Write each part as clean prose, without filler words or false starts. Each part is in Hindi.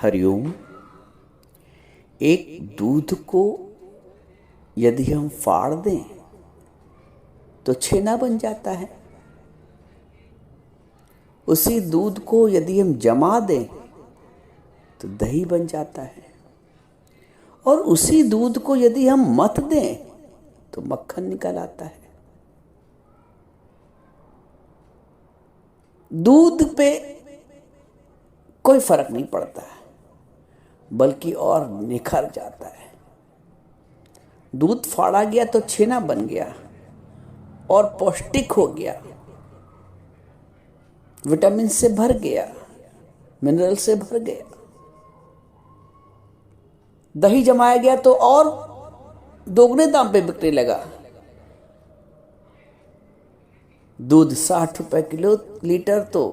हरिओम। एक दूध को यदि हम फाड़ दें तो छेना बन जाता है। उसी दूध को यदि हम जमा दें तो दही बन जाता है। और उसी दूध को यदि हम मथ दें तो मक्खन निकल आता है। दूध पे कोई फर्क नहीं पड़ता है, बल्कि और निखर जाता है। दूध फाड़ा गया तो छेना बन गया और पौष्टिक हो गया, विटामिन से भर गया, मिनरल से भर गया। दही जमाया गया तो और दोगुने दाम पे बिकने लगा। दूध 60 रुपए किलो लीटर तो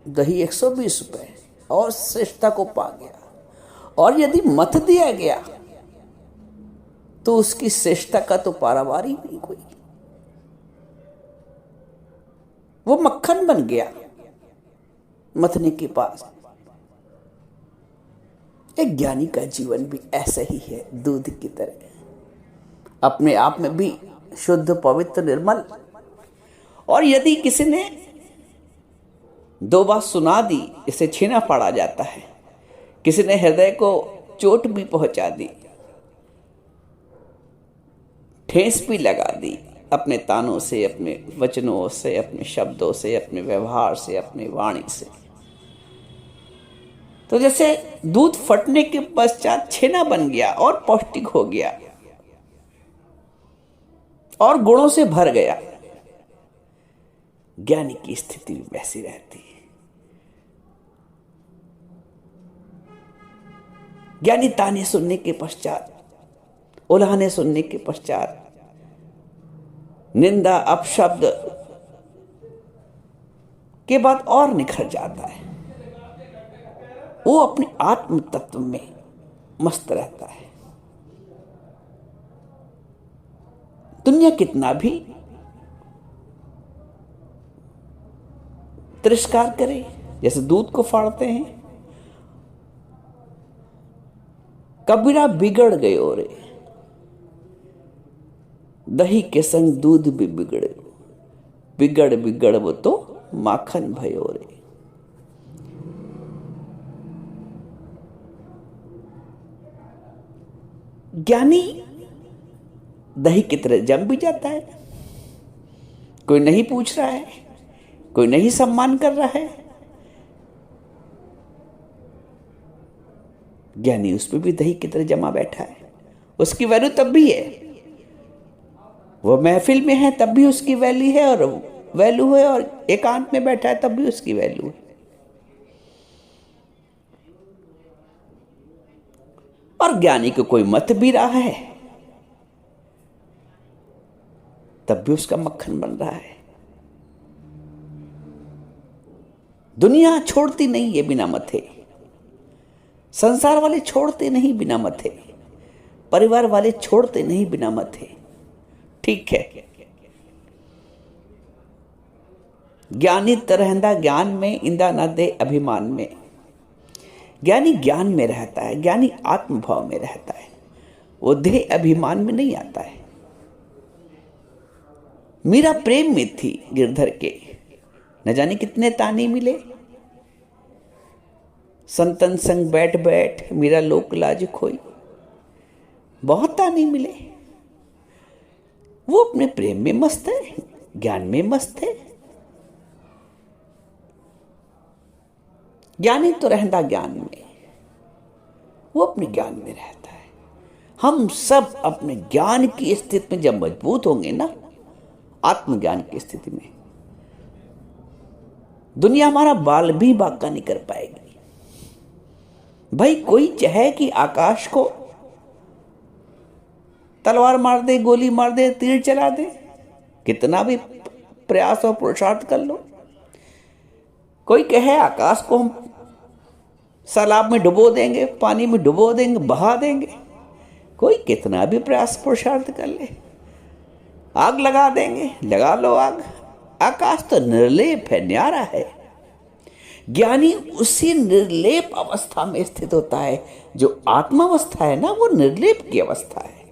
दही 120 रुपए और श्रेष्ठता को पा गया। और यदि मथ दिया गया तो उसकी श्रेष्ठता का तो पारावार ही नहीं कोई। वो मक्खन बन गया मथने के पास। एक ज्ञानी का जीवन भी ऐसा ही है, दूध की तरह, अपने आप में भी शुद्ध, पवित्र, निर्मल। और यदि किसी ने 2 बात सुना दी, इसे छेना फाड़ा जाता है। किसी ने हृदय को चोट भी पहुंचा दी, ठेस भी लगा दी, अपने तानों से, अपने वचनों से, अपने शब्दों से, अपने व्यवहार से, अपनी वाणी से। तो जैसे दूध फटने के पश्चात छेना बन गया और पौष्टिक हो गया और गुणों से भर गया, ज्ञानी की स्थिति भी वैसी रहती है। ज्ञानी ताने सुनने के पश्चात, उल्हाने सुनने के पश्चात, निंदा, अपशब्द के बाद और निखर जाता है। वो अपने आत्म तत्व में मस्त रहता है। दुनिया कितना भी तिरस्कार करे, जैसे दूध को फाड़ते हैं, कबीरा बिगड़ गयो रे, दही के संग दूध भी बिगड़े, बिगड़ बिगड़ वो तो माखन भयो रे। ज्ञानी दही की तरह जम भी जाता है। कोई नहीं पूछ रहा है, कोई नहीं सम्मान कर रहा है, ज्ञानी उस पर भी दही की तरह जमा बैठा है। उसकी वैल्यू तब भी है, वो महफिल में है तब भी उसकी वैल्यू है, और एकांत में बैठा है तब भी उसकी वैल्यू है। और ज्ञानी को कोई मत भी रहा है तब भी उसका मक्खन बन रहा है। दुनिया छोड़ती नहीं है बिना मथे, संसार वाले छोड़ते नहीं बिना मथे, परिवार वाले छोड़ते नहीं बिना मथे। ठीक है, ज्ञानी तरहंदा ज्ञान में, इंदा न दे अभिमान में। ज्ञानी ज्ञान में रहता है, ज्ञानी आत्मभाव में रहता है, वो देह अभिमान में नहीं आता है। मीरा प्रेम में थी गिरधर के, न जाने कितने ताने मिले। संतन संग बैठ बैठ मीरा लोक लाज खोई, बहुत ताने मिले। वो अपने प्रेम में मस्त है, ज्ञान में मस्त है। ज्ञानी तो रहता ज्ञान में, वो अपने ज्ञान में रहता है। हम सब अपने ज्ञान की स्थिति में जब मजबूत होंगे ना, आत्मज्ञान की स्थिति में, दुनिया हमारा बाल भी बांका नहीं कर पाएगी। भाई कोई चाहे कि आकाश को तलवार मार दे, गोली मार दे, तीर चला दे, कितना भी प्रयास और पुरुषार्थ कर लो। कोई कहे आकाश को हम सैलाब में डुबो देंगे, पानी में डुबो देंगे, बहा देंगे, कोई कितना भी प्रयास पुरुषार्थ कर ले। आग लगा देंगे, लगा लो आग। आकाश तो निर्लेप है, न्यारा है। ज्ञानी उसी निर्लेप अवस्था में स्थित होता है। जो आत्मावस्था है ना, वो निर्लेप की अवस्था है।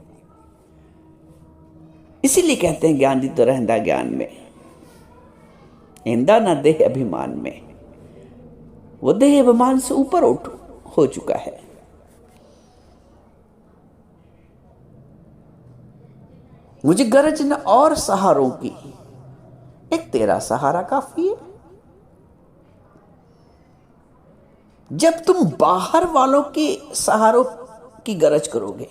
इसीलिए कहते हैं ज्ञानी तो रहंदा ज्ञान में, इंदा न देह अभिमान में। वो देह अभिमान से ऊपर उठ हो चुका है। मुझे गरज न और सहारों की, एक तेरा सहारा काफी है। जब तुम बाहर वालों के सहारों की गरज करोगे,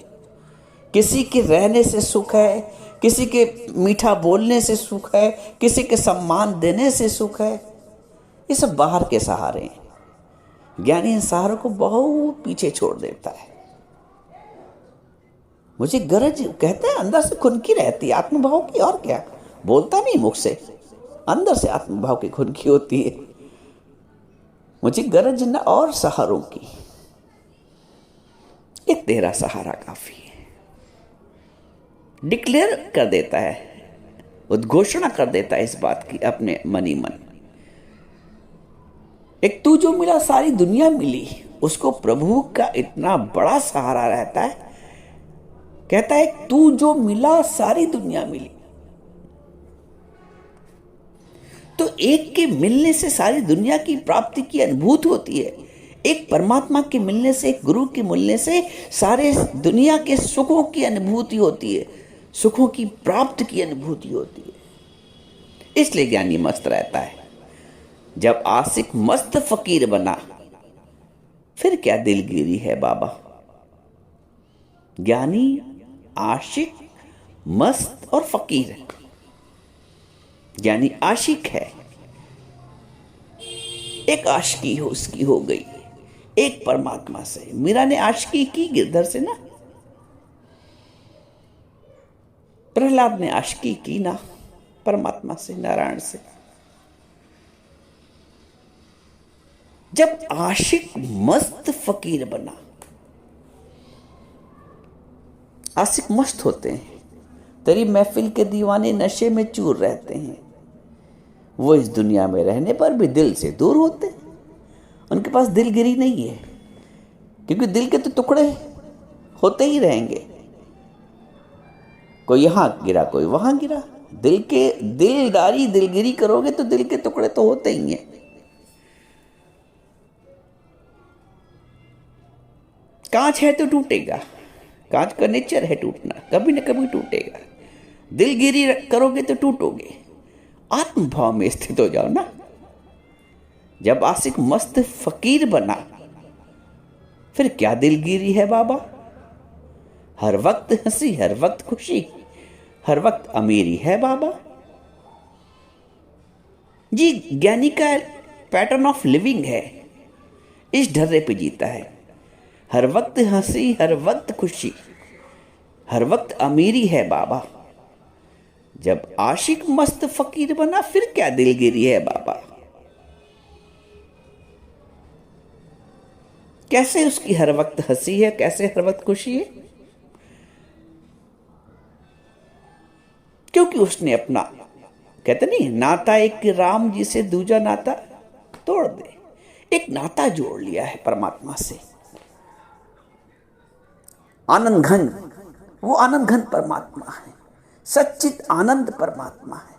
किसी के रहने से सुख है, किसी के मीठा बोलने से सुख है, किसी के सम्मान देने से सुख है, ये सब बाहर के सहारे हैं। ज्ञानी इन सहारों को बहुत पीछे छोड़ देता है। मुझे गरज कहते हैं अंदर से खुनकी रहती है आत्मभाव की, और क्या, बोलता नहीं मुख से, अंदर से आत्मभाव की खुनकी होती है। मुझे गरज न और सहारों की, एक तेरा सहारा काफी है। डिक्लेयर कर देता है, उद्घोषणा कर देता है इस बात की अपने मन ही मन। एक तू जो मिला सारी दुनिया मिली, उसको प्रभु का इतना बड़ा सहारा रहता है। कहता है तू जो मिला सारी दुनिया मिली। तो एक के मिलने से सारी दुनिया की प्राप्ति की अनुभूति होती है। एक परमात्मा के मिलने से, एक गुरु के मिलने से सारे दुनिया के सुखों की अनुभूति होती है, सुखों की प्राप्ति की अनुभूति होती है। इसलिए ज्ञानी मस्त रहता है। जब आशिक मस्त फकीर बना, फिर क्या दिलगिरी है बाबा। ज्ञानी आशिक मस्त और फकीर है। ज्ञानी आशिक है, एक आशिकी हो उसकी हो गई एक परमात्मा से। मीरा ने आशिकी की गिरधर से ना, प्रहलाद ने आशिकी की ना परमात्मा से, नारायण से। जब आशिक मस्त फकीर बना, आशिक मस्त होते हैं, तेरी महफिल के दीवाने नशे में चूर रहते हैं। वो इस दुनिया में रहने पर भी दिल से दूर होते हैं। उनके पास दिलगिरी नहीं है, क्योंकि दिल के तो टुकड़े होते ही रहेंगे। कोई यहां गिरा, कोई वहां गिरा। दिल के दिलदारी दिलगिरी करोगे तो दिल के टुकड़े तो होते ही हैं। कांच है तो टूटेगा, कांच का नेचर है टूटना, कभी न कभी टूटेगा। दिलगिरी करोगे तो टूटोगे। आत्मभाव में स्थित हो जाओ ना। जब आशिक मस्त फकीर बना, फिर क्या दिलगिरी है बाबा। हर वक्त हंसी, हर वक्त खुशी, हर वक्त अमीरी है बाबा। जी ज्ञानी का पैटर्न ऑफ लिविंग है, इस ढर्रे पे जीता है। हर वक्त हंसी, हर वक्त खुशी, हर वक्त अमीरी है बाबा। जब आशिक मस्त फकीर बना, फिर क्या दिलगिरी है बाबा। कैसे उसकी हर वक्त हंसी है, कैसे हर वक्त खुशी है, क्योंकि उसने अपना, कहते नहीं, नाता एक राम जी से दूजा नाता तोड़ दे। एक नाता जोड़ लिया है परमात्मा से। आनंद घन, वो आनंद घन परमात्मा है, सच्चित आनंद परमात्मा है।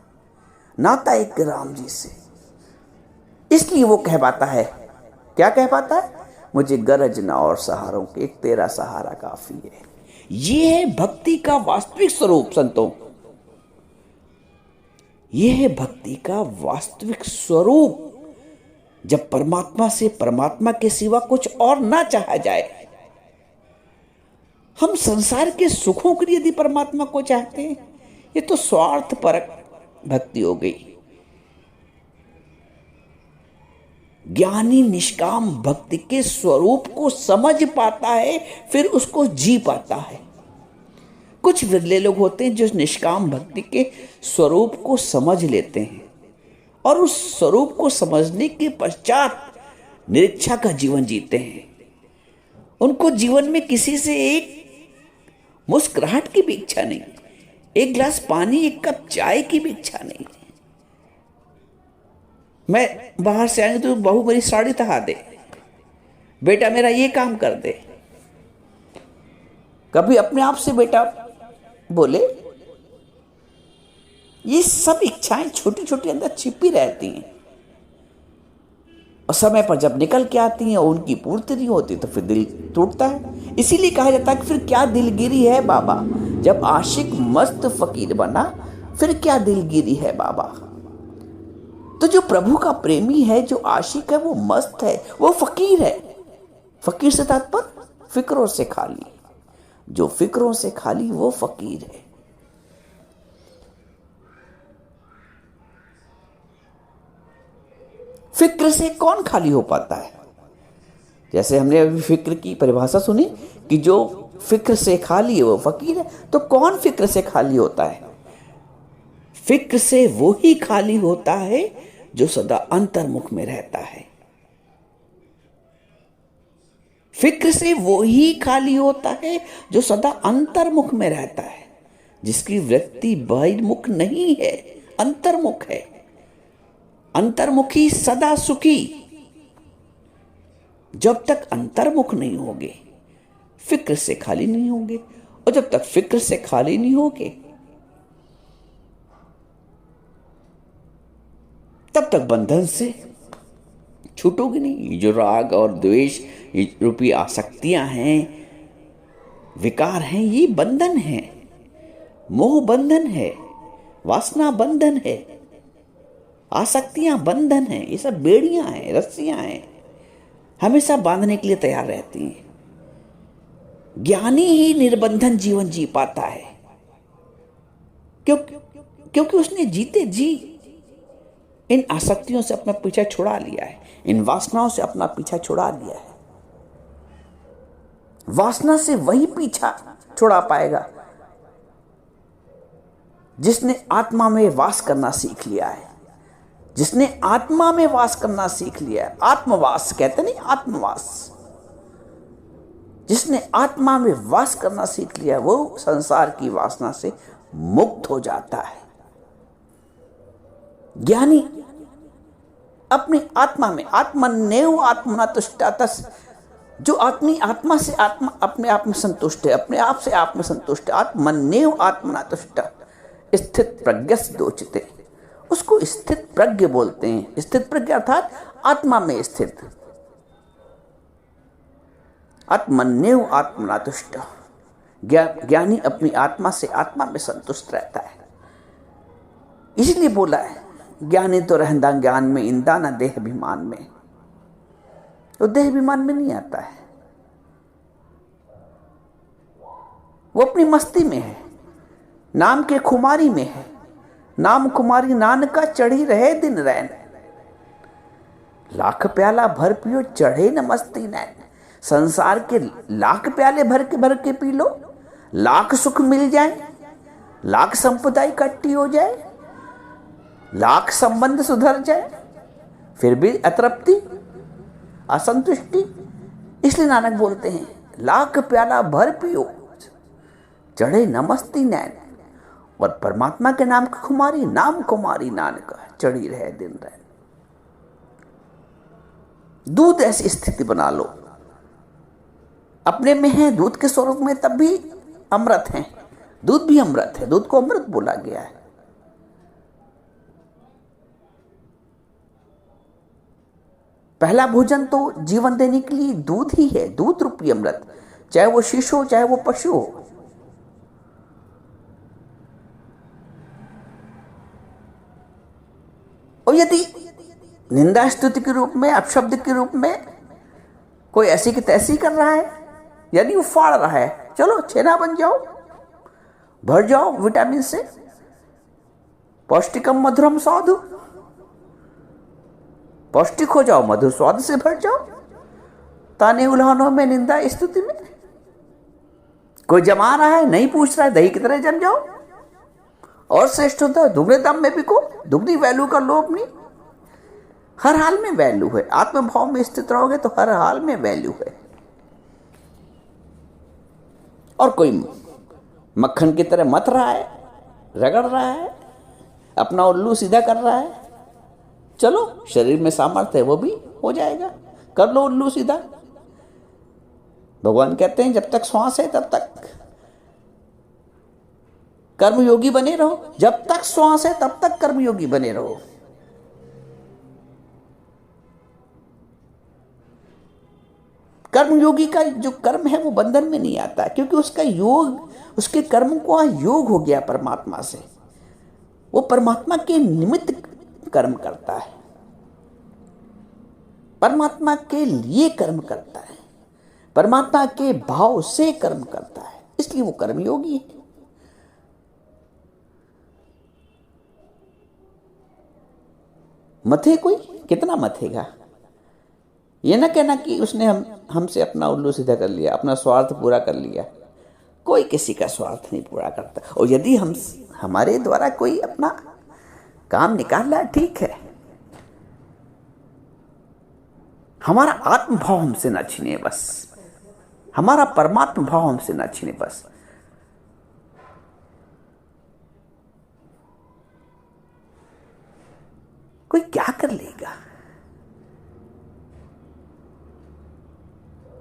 नाता एक राम जी से। इसलिए वो कह पाता है, क्या कह पाता है, मुझे गरज न और सहारों के, एक तेरा सहारा काफी है। ये है भक्ति का वास्तविक स्वरूप संतों। यह है भक्ति का वास्तविक स्वरूप। जब परमात्मा से, परमात्मा के सिवा कुछ और ना चाहा जाए। हम संसार के सुखों के लिए यदि परमात्मा को चाहते हैं, ये तो स्वार्थपरक भक्ति हो गई। ज्ञानी निष्काम भक्ति के स्वरूप को समझ पाता है, फिर उसको जी पाता है। कुछ विरले लोग होते हैं जो निष्काम भक्ति के स्वरूप को समझ लेते हैं और उस स्वरूप को समझने के पश्चात निरीक्षा का जीवन जीते हैं। उनको जीवन में किसी से एक मुस्कुराहट की भी इच्छा नहीं, एक गिलास पानी, एक कप चाय की भी इच्छा नहीं। मैं बाहर से आएंगे तो बहू मेरी साड़ी तहा दे, बेटा मेरा ये काम कर दे। कभी अपने आप से बेटा बोले। ये सब इच्छाएं छोटी छोटी अंदर छिपी रहती हैं और समय पर जब निकल के आती हैं और उनकी पूर्ति नहीं होती तो फिर दिल टूटता है। इसीलिए कहा जाता है कि फिर क्या दिलगिरी है बाबा, जब आशिक मस्त फकीर बना फिर क्या दिलगिरी है बाबा। तो जो प्रभु का प्रेमी है, जो आशिक है, वो मस्त है, वो फकीर है। फकीर से तात्पर्य फिक्रों से खाली। जो फिक्रों से खाली वो फकीर है। फिक्र से कौन खाली हो पाता है? जैसे हमने अभी फिक्र की परिभाषा सुनी कि जो फिक्र से खाली है वो फकीर है। तो कौन फिक्र से खाली होता है? फिक्र से वो ही खाली होता है जो सदा अंतर्मुख में रहता है। फिक्र से वो ही खाली होता है जो सदा अंतर्मुख में रहता है, जिसकी वृत्ति बहिर्मुख नहीं है, अंतर्मुख है। अंतर्मुखी सदा सुखी। जब तक अंतर्मुख नहीं होगे फिक्र से खाली नहीं होंगे, और जब तक फिक्र से खाली नहीं होगे तब तक बंधन से छूटोगे नहीं। जो राग और द्वेष रूपी आसक्तियां हैं, विकार हैं, ये बंधन है। मोह बंधन है, वासना बंधन है, आसक्तियां बंधन है। ये सब बेड़ियां हैं, रस्सियां हैं, हमेशा बांधने के लिए तैयार रहती हैं। ज्ञानी ही निर्बंधन जीवन जी पाता है, क्योंकि उसने जीते जी इन आसक्तियों से अपना पीछा छुड़ा लिया है, इन वासनाओं से अपना पीछा छुड़ा लिया है। वासना से वही पीछा छुड़ा पाएगा जिसने आत्मा में वास करना सीख लिया है। जिसने आत्मा में वास करना सीख लिया है, आत्मवास कहते नहीं, आत्मवास। जिसने आत्मा में वास करना सीख लिया है वो संसार की वासना से मुक्त हो जाता है। ज्ञानी अपनी आत्मा में, आत्मन्येव आत्मना तुष्टातस, जो आत्मा से आत्मा अपने आप में संतुष्ट है, अपने आप से आप में संतुष्ट है, आत्मन्येव आत्मना तुष्ट स्थित प्रज्ञस दोचिते, उसको स्थित प्रज्ञ बोलते हैं। स्थित प्रज्ञ अर्थात आत्मा में स्थित। आत्मन्येव आत्मना तुष्ट, ज्ञानी अपनी आत्मा से आत्मा में संतुष्ट रहता है। इसलिए बोला है ज्ञानी तो रहंदा ज्ञान में, इंदा न देह अभिमान में। वो देह अभिमान में नहीं आता है, वो अपनी मस्ती में है, नाम के खुमारी में है। नाम खुमारी नानका चढ़ी रहे दिन रैन, लाख प्याला भर पियो चढ़े न मस्ती नैन। संसार के लाख प्याले भर के पी लो, लाख सुख मिल जाए, लाख संपदा इकट्ठी हो जाए, लाख संबंध सुधर जाए, फिर भी अतृप्ति, असंतुष्टि। इसलिए नानक बोलते हैं लाख प्याला भर पियो चढ़े न मस्ती नैन, और परमात्मा के नाम की खुमारी, नाम खुमारी नानक चढ़ी रहे दिन रैन। दूध ऐसी स्थिति बना लो, अपने में है दूध के स्वरूप में, तब भी अमृत है। दूध भी अमृत है, दूध को अमृत बोला गया है। पहला भोजन तो जीवन देने के लिए दूध ही है, दूध रूपी अमृत, चाहे वो शिशु हो चाहे वो पशु हो। और यदि निंदा स्तुति के रूप में, अपशब्द के रूप में कोई ऐसी की तैसी कर रहा है, यदि वो फाड़ रहा है, चलो छेना बन जाओ, भर जाओ विटामिन से, पौष्टिकम मधुरम स्वादु, पौष्टिक हो जाओ, मधुर स्वाद से भर जाओ। ताने उल्हानों में, निंदा स्तुति में कोई जमा रहा है, नहीं पूछ रहा है, दही की तरह जम जाओ। और श्रेष्ठ होता है दुगने दाम में बिको, दुगनी वैल्यू कर लो अपनी। हर हाल में वैल्यू है, आत्मभाव में स्थित रहोगे तो हर हाल में वैल्यू है। और कोई मक्खन की तरह मत रहा है, रगड़ रहा है, अपना उल्लू सीधा कर रहा है, चलो, शरीर में सामर्थ्य है वो भी हो जाएगा, कर लो उल्लू सीधा। भगवान कहते हैं जब तक श्वास है तब तक कर्मयोगी बने रहो, जब तक श्वास है तब तक कर्मयोगी बने रहो। कर्मयोगी का जो कर्म है वो बंधन में नहीं आता, क्योंकि उसका योग, उसके कर्म को योग हो गया परमात्मा से। वो परमात्मा के निमित्त कर्म करता है, परमात्मा के लिए कर्म करता है, परमात्मा के भाव से कर्म करता है, इसलिए वो कर्मयोगी है। मथे कोई कितना मथेगा? ये ना कहना कि उसने हमसे अपना उल्लू सीधा कर लिया, अपना स्वार्थ पूरा कर लिया। कोई किसी का स्वार्थ नहीं पूरा करता। और यदि हमारे द्वारा कोई अपना काम निकाल रहा है, ठीक है, हमारा आत्मभाव हमसे ना छीने, बस हमारा परमात्मा भाव हमसे ना छीने, बस। कोई क्या कर लेगा?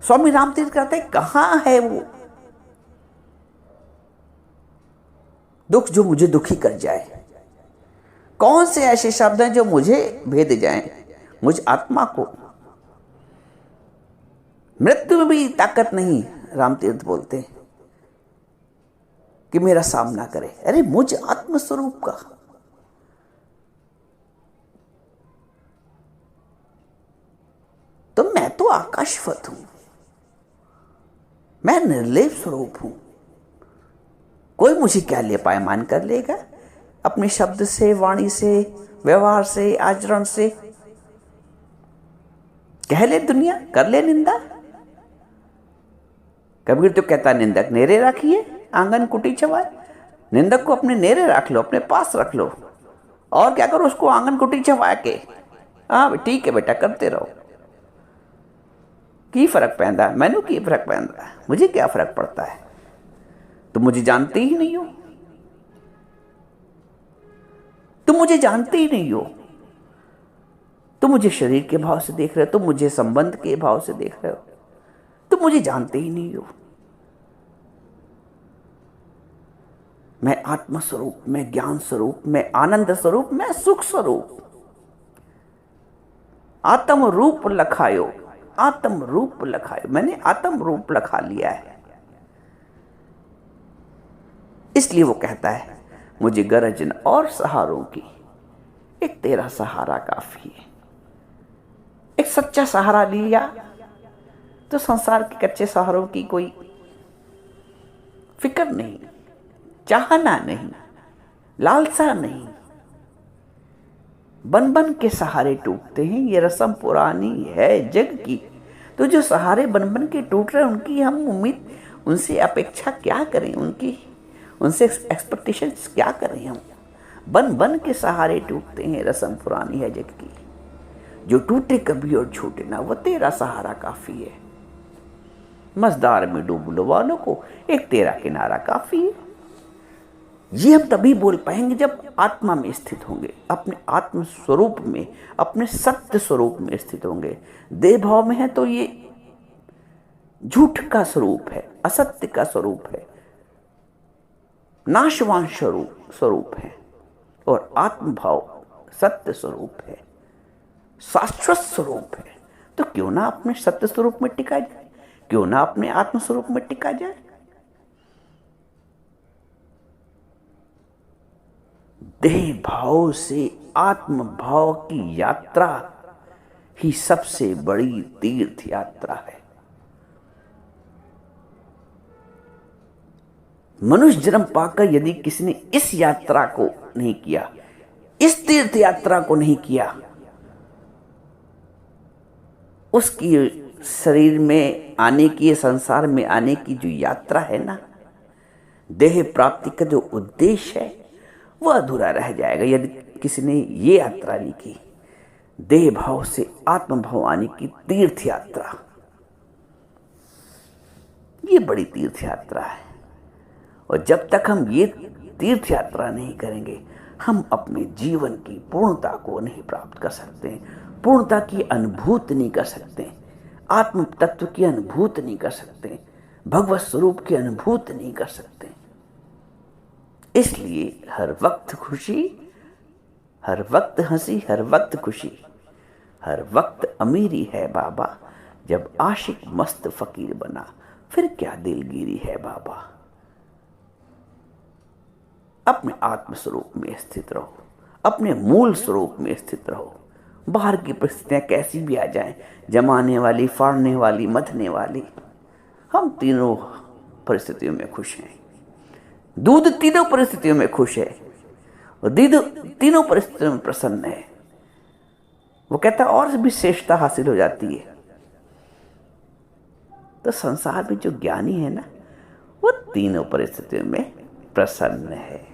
स्वामी रामतीर्थ कहते हैं, कहां है वो दुख जो मुझे दुखी कर जाए? कौन से ऐसे शब्द हैं जो मुझे भेद जाएं, मुझ आत्मा को? मृत्यु में भी ताकत नहीं, रामतीर्थ बोलते हैं, कि मेरा सामना करे। अरे मुझ आत्मस्वरूप का, तो मैं तो आकाशवत हूं, मैं निर्लेप स्वरूप हूं। कोई मुझे क्या ले पायमान कर लेगा? अपने शब्द से, वाणी से, व्यवहार से, आचरण से कह ले दुनिया, कर ले निंदा। कबीर तो कहता, निंदक नेरे रखिए, आंगन कुटी छवाए। निंदक को अपने नेरे रख लो, अपने पास रख लो, और क्या करो, उसको आंगन कुटी छवा के, हाँ ठीक है बेटा, करते रहो। की फर्क पैंदा, मैनू की फर्क पैंदा, मुझे क्या फर्क पड़ता है? तुम मुझे जानते ही नहीं हो, तुम मुझे जानते ही नहीं हो। तुम मुझे शरीर के भाव से देख रहे हो, तुम मुझे संबंध के भाव से देख रहे हो, तुम मुझे जानते ही नहीं हो। मैं आत्मा स्वरूप, मैं ज्ञान स्वरूप, मैं आनंद स्वरूप, मैं सुख स्वरूप। आत्म रूप लखायो, आत्म रूप लखायो, मैंने आत्म रूप लखा लिया है। इसलिए वो कहता है, मुझे गरज न और सहारों की, एक तेरा सहारा काफी है। एक सच्चा सहारा लिया तो संसार के कच्चे सहारों की कोई फिक्र नहीं, चाहना नहीं, लालसा नहीं। बन बन के सहारे टूटते हैं, ये रस्म पुरानी है जग की। तो जो सहारे बन बन के टूट रहे हैं, उनकी हम उम्मीद, उनसे अपेक्षा क्या करें, उनकी उनसे एक्सपेक्टेशंस क्या करें हम? बन बन के सहारे टूटते हैं, रस्म पुरानी है जग की। जो टूटे कभी और छूटे ना, वो तेरा सहारा काफी है। मझधार में डूब लो वालों को, एक तेरा किनारा काफी है। ये हम तभी बोल पाएंगे जब आत्मा में स्थित होंगे, अपने आत्म स्वरूप में, अपने सत्य स्वरूप में स्थित होंगे। देह भाव में है तो ये झूठ का स्वरूप है, असत्य का स्वरूप है, नाशवान स्वरूप है। और आत्म भाव सत्य स्वरूप है, शाश्वत स्वरूप है। तो क्यों ना अपने सत्य स्वरूप में टिका जाए, क्यों ना अपने आत्म स्वरूप में टिका जाए। देह भाव से आत्म भाव की यात्रा ही सबसे बड़ी तीर्थ यात्रा है। मनुष्य जन्म पाकर यदि किसी ने इस यात्रा को नहीं किया, इस तीर्थ यात्रा को नहीं किया, उसकी शरीर में आने की, संसार में आने की जो यात्रा है ना, देह प्राप्ति का जो उद्देश्य है, वह अधूरा रह जाएगा यदि किसी ने ये यात्रा नहीं की। देह भाव से आत्म भाव आने की तीर्थ यात्रा, ये बड़ी तीर्थ यात्रा है। और जब तक हम ये तीर्थ यात्रा नहीं करेंगे, हम अपने जीवन की पूर्णता को नहीं प्राप्त कर सकते, पूर्णता की अनुभूति नहीं कर सकते, आत्म तत्व की अनुभूति नहीं कर सकते, भगवत स्वरूप की अनुभूति नहीं कर सकते। इसलिए हर वक्त खुशी, हर वक्त हंसी, हर वक्त खुशी, हर वक्त अमीरी है बाबा। जब आशिक मस्त फकीर बना, फिर क्या दिलगिरी है बाबा। अपने आत्म स्वरूप में स्थित रहो, अपने मूल स्वरूप में स्थित रहो। बाहर की परिस्थितियां कैसी भी आ जाएं, जमाने वाली, फाड़ने वाली, मथने वाली, हम तीनों परिस्थितियों में खुश हैं। दूध तीनों परिस्थितियों में खुश है और दूध तीनों परिस्थितियों में प्रसन्न है। वो कहता और भी श्रेष्ठता हासिल हो जाती है। तो संसार में जो ज्ञानी है ना, वो तीनों परिस्थितियों में प्रसन्न है।